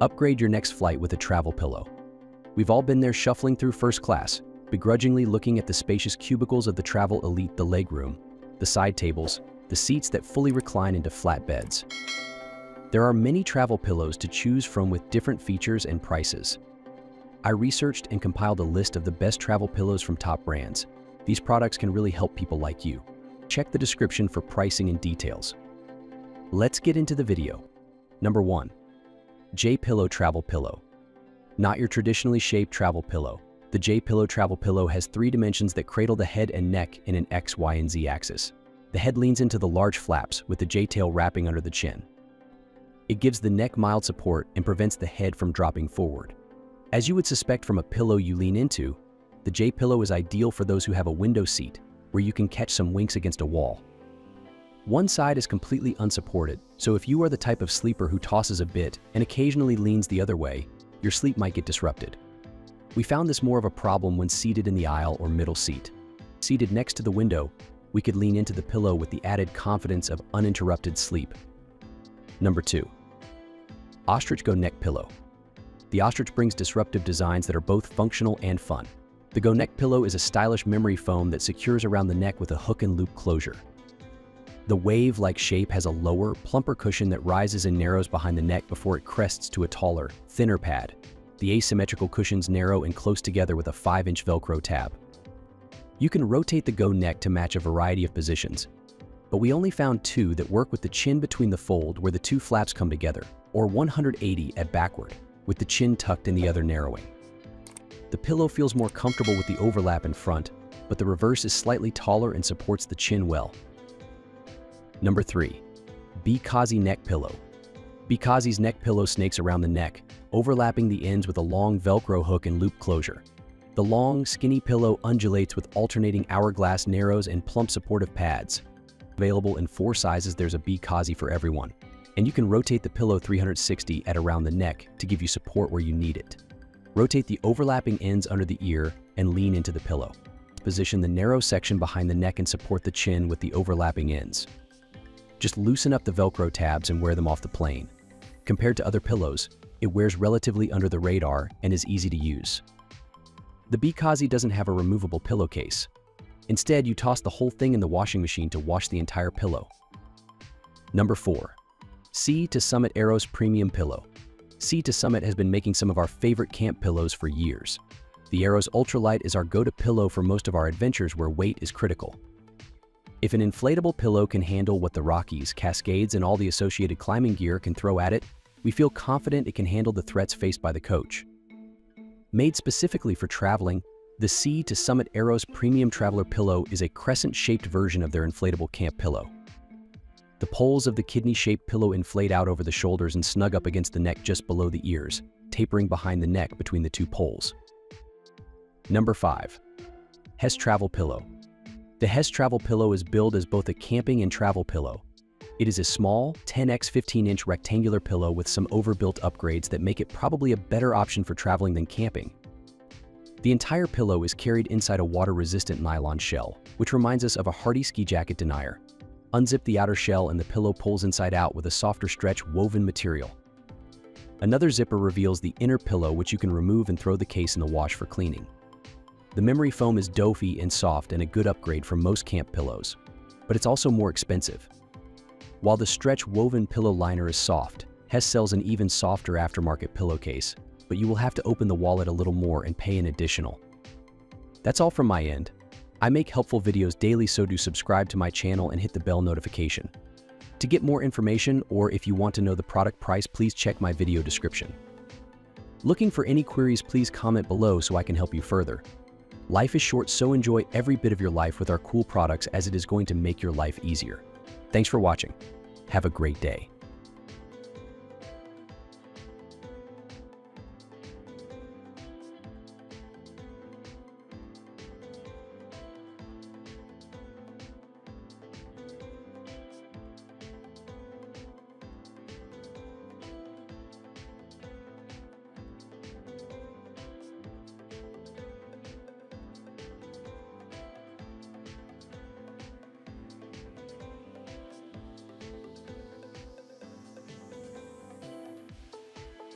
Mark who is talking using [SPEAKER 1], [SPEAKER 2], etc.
[SPEAKER 1] Upgrade your next flight with a travel pillow. We've all been there shuffling through first class, begrudgingly looking at the spacious cubicles of the travel elite, the legroom, the side tables, the seats that fully recline into flat beds. There are many travel pillows to choose from with different features and prices. I researched and compiled a list of the best travel pillows from top brands. These products can really help people like you. Check the description for pricing and details. Let's get into the video. Number 1. J-Pillow Travel Pillow. Not your traditionally shaped travel pillow. The J-Pillow Travel Pillow has 3 dimensions that cradle the head and neck in an X, Y, and Z axis. The head leans into the large flaps with the J-tail wrapping under the chin. It gives the neck mild support and prevents the head from dropping forward. As you would suspect from a pillow you lean into, the J-Pillow is ideal for those who have a window seat where you can catch some winks against a wall. One side is completely unsupported, so if you are the type of sleeper who tosses a bit and occasionally leans the other way, your sleep might get disrupted. We found this more of a problem when seated in the aisle or middle seat. Seated next to the window, we could lean into the pillow with the added confidence of uninterrupted sleep. Number 2. Ostrich Go Neck Pillow. The Ostrich brings disruptive designs that are both functional and fun. The Go Neck Pillow is a stylish memory foam that secures around the neck with a hook and loop closure. The wave-like shape has a lower, plumper cushion that rises and narrows behind the neck before it crests to a taller, thinner pad. The asymmetrical cushions narrow and close together with a 5-inch Velcro tab. You can rotate the Go Neck to match a variety of positions, but we only found 2 that work with the chin between the fold where the 2 flaps come together, or 180 at backward, with the chin tucked and the other narrowing. The pillow feels more comfortable with the overlap in front, but the reverse is slightly taller and supports the chin well. Number 3. Be Cozy Neck Pillow. Be Cozy's neck pillow snakes around the neck, overlapping the ends with a long Velcro hook and loop closure. The long, skinny pillow undulates with alternating hourglass narrows and plump supportive pads. Available in 4 sizes, there's a Be Cozy for everyone. And you can rotate the pillow 360 at around the neck to give you support where you need it. Rotate the overlapping ends under the ear and lean into the pillow. Position the narrow section behind the neck and support the chin with the overlapping ends. Just loosen up the Velcro tabs and wear them off the plane. Compared to other pillows, it wears relatively under the radar and is easy to use. The Be Cozy doesn't have a removable pillowcase. Instead, you toss the whole thing in the washing machine to wash the entire pillow. Number 4. Sea to Summit Aeros Premium Pillow. Sea to Summit has been making some of our favorite camp pillows for years. The Aeros Ultralight is our go-to pillow for most of our adventures where weight is critical. If an inflatable pillow can handle what the Rockies, Cascades, and all the associated climbing gear can throw at it, we feel confident it can handle the threats faced by the coach. Made specifically for traveling, the Sea to Summit Aeros Premium Traveler Pillow is a crescent-shaped version of their inflatable camp pillow. The poles of the kidney-shaped pillow inflate out over the shoulders and snug up against the neck just below the ears, tapering behind the neck between the 2 poles. Number 5. Hess Travel Pillow. The Hess Travel Pillow is billed as both a camping and travel pillow. It is a small, 10x 15-inch rectangular pillow with some overbuilt upgrades that make it probably a better option for traveling than camping. The entire pillow is carried inside a water-resistant nylon shell, which reminds us of a hardy ski jacket denier. Unzip the outer shell and the pillow pulls inside out with a softer stretch woven material. Another zipper reveals the inner pillow, which you can remove and throw the case in the wash for cleaning. The memory foam is doughy and soft and a good upgrade from most camp pillows, but it's also more expensive. While the stretch woven pillow liner is soft, Hess sells an even softer aftermarket pillowcase, but you will have to open the wallet a little more and pay an additional. That's all from my end. I make helpful videos daily, so do subscribe to my channel and hit the bell notification. To get more information, or if you want to know the product price, please check my video description. Looking for any queries, please comment below so I can help you further. Life is short, so enjoy every bit of your life with our cool products, as it is going to make your life easier. Thanks for watching. Have a great day.